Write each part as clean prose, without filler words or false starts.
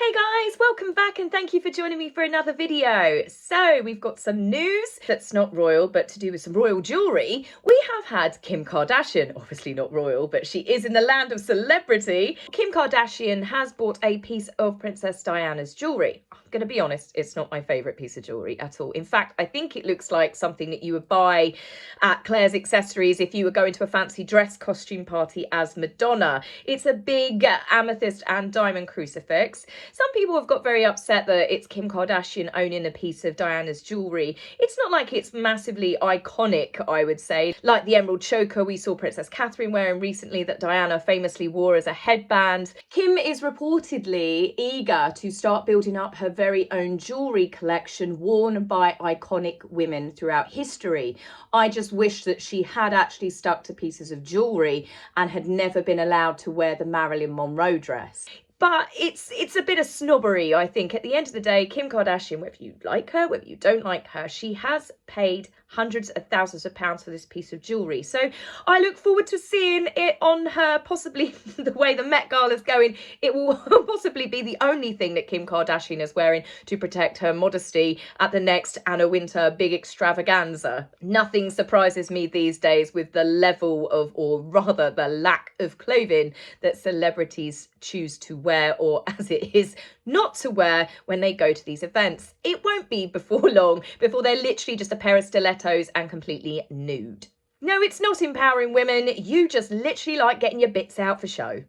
Hey guys, welcome back and thank you for joining me for another video. So we've got some news that's not royal, but to do with some royal jewellery. We have had Kim Kardashian, obviously not royal, but she is in the land of celebrity. Kim Kardashian has bought a piece of Princess Diana's jewellery. I'm going to be honest, it's not my favourite piece of jewellery at all. In fact, I think it looks like something that you would buy at Claire's Accessories if you were going to a fancy dress costume party as Madonna. It's a big amethyst and diamond crucifix. Some people have got very upset that it's Kim Kardashian owning a piece of Diana's jewellery. It's not like it's massively iconic, I would say, like the emerald choker we saw Princess Catherine wearing recently that Diana famously wore as a headband. Kim is reportedly eager to start building up her very own jewellery collection worn by iconic women throughout history. I just wish that she had actually stuck to pieces of jewellery and had never been allowed to wear the Marilyn Monroe dress. But it's a bit of snobbery, I think. At the end of the day, Kim Kardashian, whether you like her, whether you don't like her, she has paid hundreds of thousands of pounds for this piece of jewellery. So I look forward to seeing it on her, possibly the way the Met Gala is going. It will possibly be the only thing that Kim Kardashian is wearing to protect her modesty at the next Anna Wintour big extravaganza. Nothing surprises me these days with the level of, or rather the lack of clothing that celebrities choose to wear, or as it is, not to wear when they go to these events. It won't be before long before they're literally just a pair of stilettos and completely nude. No, it's not empowering women. You just literally like getting your bits out for show.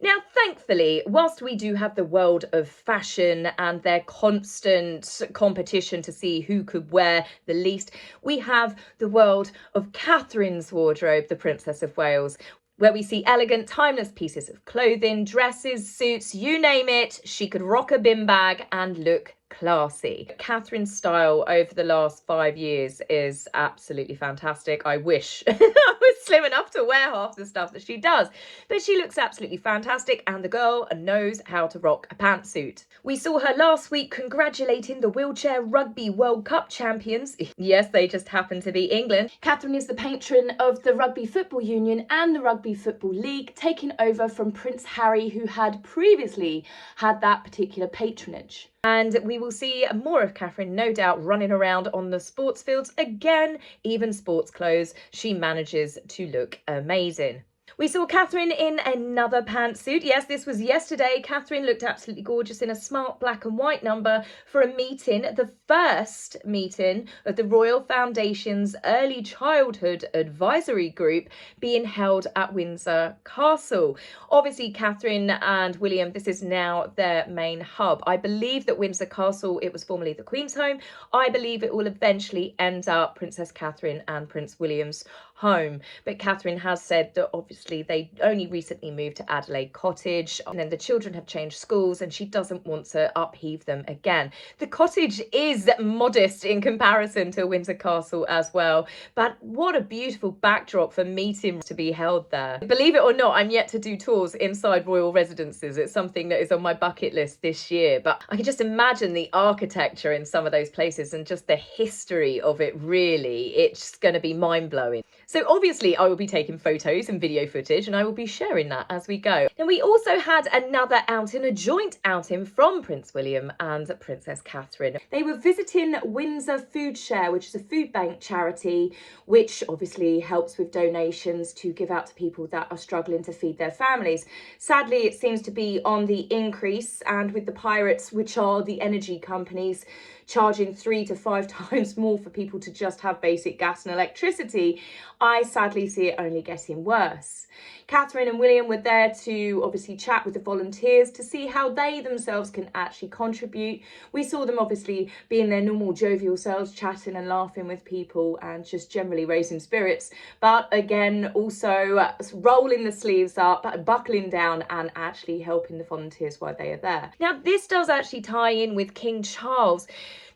Now, thankfully, whilst we do have the world of fashion and their constant competition to see who could wear the least, we have the world of Catherine's wardrobe, the Princess of Wales, where we see elegant, timeless pieces of clothing, dresses, suits, you name it. She could rock a bin bag and look classy. Catherine's style over the last 5 years is absolutely fantastic. I wish I was slim enough to wear half the stuff that she does, but she looks absolutely fantastic and the girl knows how to rock a pantsuit. We saw her last week congratulating the Wheelchair Rugby World Cup champions. Yes, they just happen to be England. Catherine is the patron of the Rugby Football Union and the Rugby Football League, taking over from Prince Harry, who had previously had that particular patronage. And we will see more of Catherine, no doubt, running around on the sports fields again, even sports clothes. She manages to look amazing. We saw Catherine in another pantsuit. Yes, this was yesterday. Catherine looked absolutely gorgeous in a smart black and white number for a meeting, the first meeting of the Royal Foundation's Early Childhood Advisory Group being held at Windsor Castle. Obviously, Catherine and William, this is now their main hub. I believe that Windsor Castle, it was formerly the Queen's home. I believe it will eventually end up Princess Catherine and Prince William's home. But Catherine has said that obviously they only recently moved to Adelaide Cottage and then the children have changed schools and she doesn't want to upheave them again. The cottage is modest in comparison to Windsor Castle as well, but what a beautiful backdrop for meetings to be held there. Believe it or not, I'm yet to do tours inside royal residences. It's something that is on my bucket list this year, but I can just imagine the architecture in some of those places and just the history of it. Really, it's going to be mind-blowing. So obviously I will be taking photos and video footage and I will be sharing that as we go. Then we also had another outing, a joint outing from Prince William and Princess Catherine. They were visiting Windsor Food Share, which is a food bank charity, which obviously helps with donations to give out to people that are struggling to feed their families. Sadly, it seems to be on the increase, and with the pirates, which are the energy companies, charging 3 to 5 times more for people to just have basic gas and electricity, I sadly see it only getting worse. Catherine and William were there to obviously chat with the volunteers to see how they themselves can actually contribute. We saw them obviously being their normal jovial selves, chatting and laughing with people and just generally raising spirits. But again, also rolling the sleeves up, buckling down and actually helping the volunteers while they are there. Now, this does actually tie in with King Charles.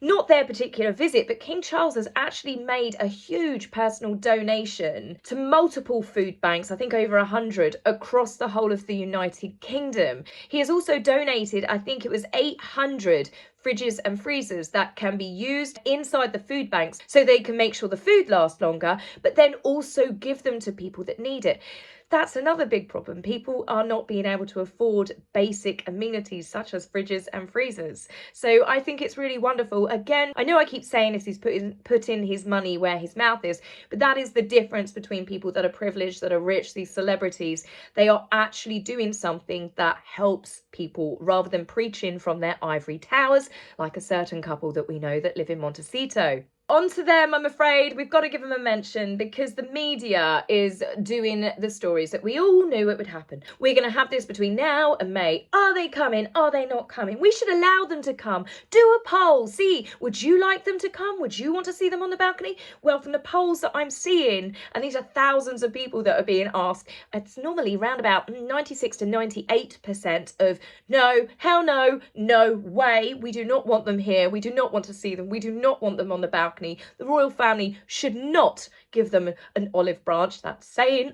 Not their particular visit, but King Charles has actually made a huge personal donation to multiple food banks, I think over 100, across the whole of the United Kingdom. He has also donated, I think it was 800 fridges and freezers that can be used inside the food banks so they can make sure the food lasts longer, but then also give them to people that need it. That's another big problem. People are not being able to afford basic amenities such as fridges and freezers. So I think it's really wonderful. Again, I know I keep saying this, he's putting his money where his mouth is, but that is the difference between people that are privileged, that are rich, these celebrities. They are actually doing something that helps people rather than preaching from their ivory towers, like a certain couple that we know that live in Montecito. On to them, I'm afraid. We've got to give them a mention because the media is doing the stories that we all knew it would happen. We're going to have this between now and May. Are they coming? Are they not coming? We should allow them to come. Do a poll. See, would you like them to come? Would you want to see them on the balcony? Well, from the polls that I'm seeing, and these are thousands of people that are being asked, it's normally around about 96 to 98% of no, hell no, no way. We do not want them here. We do not want to see them. We do not want them on the balcony. The royal family should not give them an olive branch. That's saying.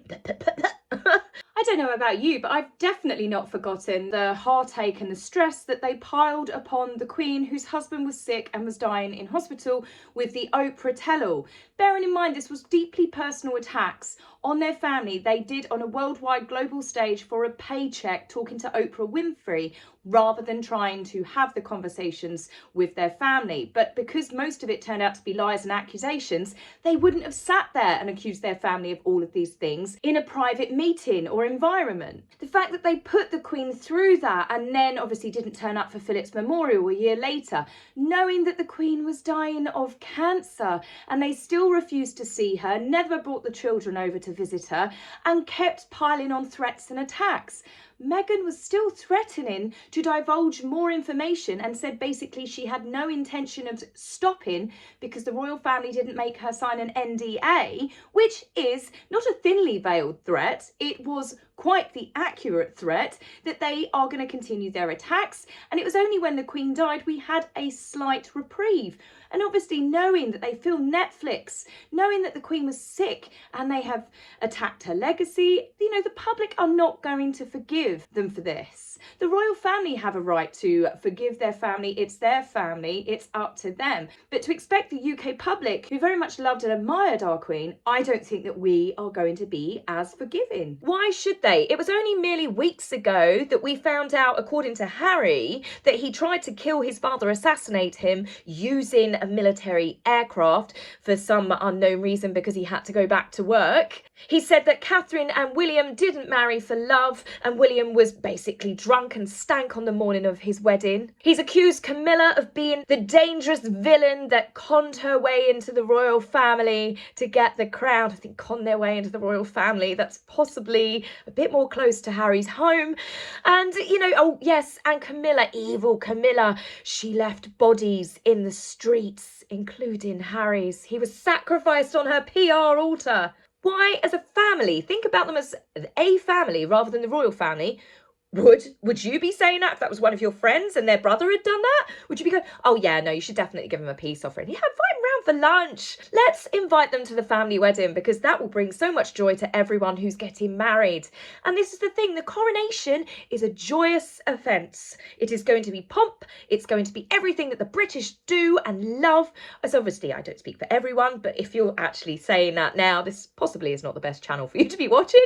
I don't know about you, but I've definitely not forgotten the heartache and the stress that they piled upon the Queen, whose husband was sick and was dying in hospital, with the Oprah tell-all. Bearing in mind this was deeply personal attacks on their family they did on a worldwide global stage for a paycheck, talking to Oprah Winfrey rather than trying to have the conversations with their family. But because most of it turned out to be lies and accusations, they wouldn't have sat there and accused their family of all of these things in a private meeting or environment. The fact that they put the Queen through that and then obviously didn't turn up for Philip's memorial a year later, knowing that the Queen was dying of cancer, and they still refused to see her, never brought the children over to visit her, and kept piling on threats and attacks. Meghan was still threatening to divulge more information and said basically she had no intention of stopping because the royal family didn't make her sign an NDA, which is not a thinly veiled threat. It was quite the accurate threat that they are going to continue their attacks. And it was only when the Queen died we had a slight reprieve. And obviously knowing that they filmed Netflix, knowing that the Queen was sick and they have attacked her legacy, you know, the public are not going to forgive them for this. The royal family have a right to forgive their family. It's their family. It's up to them. But to expect the UK public, who very much loved and admired our Queen, I don't think that we are going to be as forgiving. Why should they? It was only merely weeks ago that we found out, according to Harry, that he tried to kill his father, assassinate him, using a military aircraft for some unknown reason because he had to go back to work. He said that Catherine and William didn't marry for love, and William was basically drunk and stank on the morning of his wedding. He's accused Camilla of being the dangerous villain that conned her way into the royal family to get the crown. I think con their way into the royal family, that's possibly a bit more close to Harry's home. And, you know, oh yes, and Camilla, evil Camilla, she left bodies in the streets, including Harry's. He was sacrificed on her PR altar. Why, as a family, think about them as a family rather than the royal family. Would you be saying that if that was one of your friends and their brother had done that? Would you be going, oh yeah, no, you should definitely give him a peace offering. Yeah, invite him round for lunch. Let's invite them to the family wedding because that will bring so much joy to everyone who's getting married. And this is the thing, the coronation is a joyous event. It is going to be pomp. It's going to be everything that the British do and love. As obviously, I don't speak for everyone, but if you're actually saying that now, this possibly is not the best channel for you to be watching.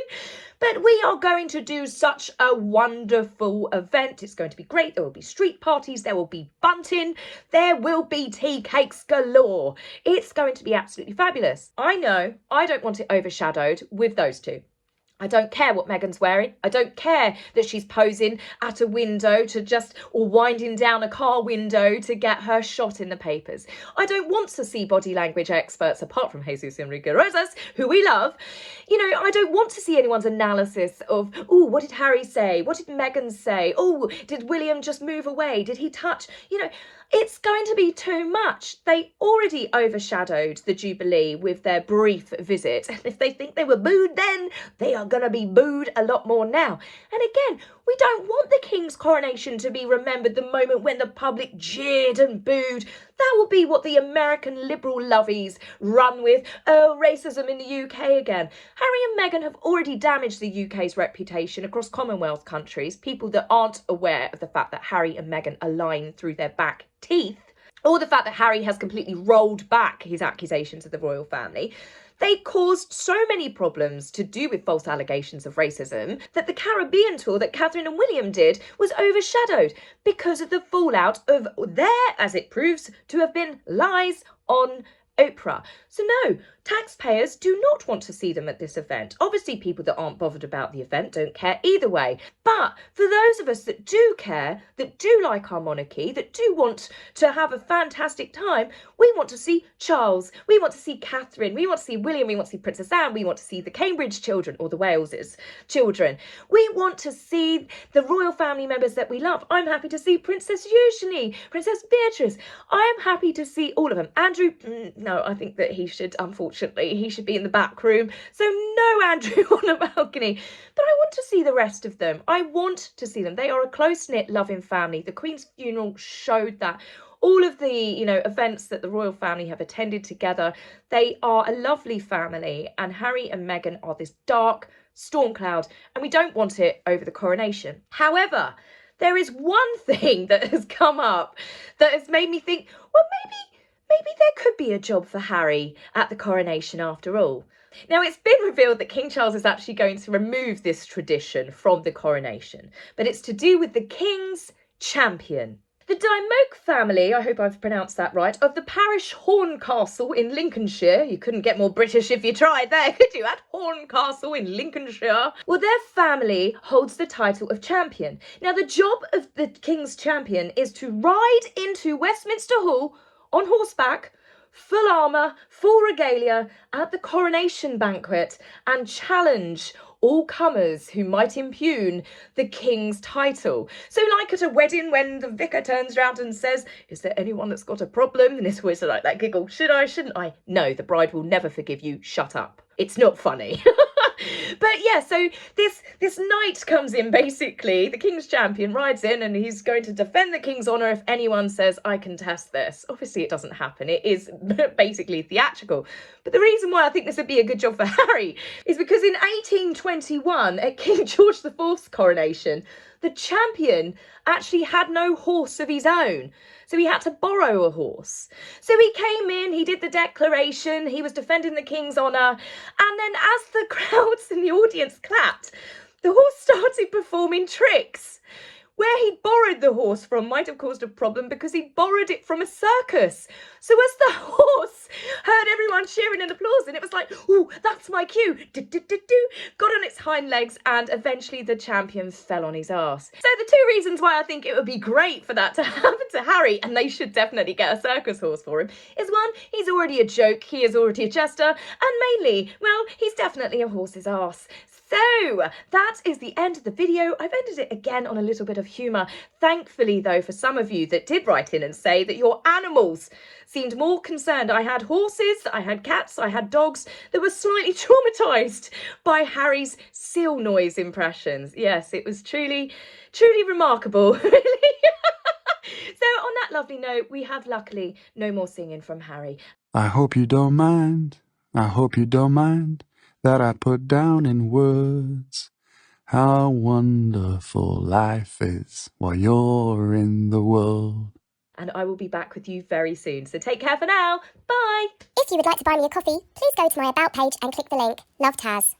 But we are going to do such a wonderful event. It's going to be great. There will be street parties. There will be bunting. There will be tea cakes galore. It's going to be absolutely fabulous. I know I don't want it overshadowed with those two. I don't care what Meghan's wearing. I don't care that she's posing at a window or winding down a car window to get her shot in the papers. I don't want to see body language experts, apart from Jesus Enrique Rosas, who we love. You know, I don't want to see anyone's analysis of, oh, what did Harry say? What did Meghan say? Oh, did William just move away? Did he touch? You know, it's going to be too much. They already overshadowed the Jubilee with their brief visit. And if they think they were booed then, they are going to be booed a lot more now. And again, we don't want the King's coronation to be remembered the moment when the public jeered and booed. That will be what the American liberal lovies run with. Oh, racism in the UK again. Harry and Meghan have already damaged the UK's reputation across Commonwealth countries. People that aren't aware of the fact that Harry and Meghan are lying through their back teeth, or the fact that Harry has completely rolled back his accusations of the royal family. They caused so many problems to do with false allegations of racism that the Caribbean tour that Catherine and William did was overshadowed because of the fallout of their, as it proves to have been, lies on Oprah. So no, taxpayers do not want to see them at this event. Obviously, people that aren't bothered about the event don't care either way. But for those of us that do care, that do like our monarchy, that do want to have a fantastic time, we want to see Charles, we want to see Catherine, we want to see William, we want to see Princess Anne, we want to see the Cambridge children or the Waleses children. We want to see the royal family members that we love. I'm happy to see Princess Eugenie, Princess Beatrice. I am happy to see all of them. Andrew, no, I think that he should, unfortunately, he should be in the back room. So no Andrew on a balcony. But I want to see the rest of them. I want to see them. They are a close-knit, loving family. The Queen's funeral showed that. All of the, events that the royal family have attended together, they are a lovely family. And Harry and Meghan are this dark storm cloud, and we don't want it over the coronation. However, there is one thing that has come up that has made me think, well, maybe there could be a job for Harry at the coronation after all. Now, it's been revealed that King Charles is actually going to remove this tradition from the coronation, but it's to do with the King's champion. The Dymoke family, I hope I've pronounced that right, of the parish Horncastle in Lincolnshire. You couldn't get more British if you tried there, could you? At Horncastle in Lincolnshire. Well, their family holds the title of champion. Now, the job of the King's champion is to ride into Westminster Hall on horseback, full armour, full regalia, at the coronation banquet and challenge all comers who might impugn the King's title. So like at a wedding when the vicar turns round and says, is there anyone that's got a problem? And it's always like that giggle, should I, shouldn't I? No, the bride will never forgive you, shut up. It's not funny. But yeah, so this knight comes in, basically, the King's champion rides in and he's going to defend the King's honour if anyone says, I contest this. Obviously, it doesn't happen. It is basically theatrical. But the reason why I think this would be a good job for Harry is because in 1821, at King George IV's coronation, the champion actually had no horse of his own. So he had to borrow a horse. So he came in, he did the declaration, he was defending the King's honour. And then as the crowds in the audience clapped, the horse started performing tricks. Where he borrowed the horse from might have caused a problem because he borrowed it from a circus. So as the horse heard everyone cheering and applauding, it was like, ooh, that's my cue. Do-do-do-do. Got on its hind legs and eventually the champion fell on his arse. So the two reasons why I think it would be great for that to happen to Harry, and they should definitely get a circus horse for him, is one, he's already a joke, he is already a jester, and mainly, well, he's definitely a horse's arse. So that is the end of the video. I've ended it again on a little bit of humour. Thankfully, though, for some of you that did write in and say that your animals seemed more concerned. I had horses, I had cats, I had dogs that were slightly traumatised by Harry's seal noise impressions. Yes, it was truly remarkable, really. So on that lovely note, we have luckily no more singing from Harry. I hope you don't mind. I hope you don't mind that I put down in words how wonderful life is while you're in the world. And I will be back with you very soon. So take care for now. Bye. If you would like to buy me a coffee, please go to my About page and click the link. Love, Taz.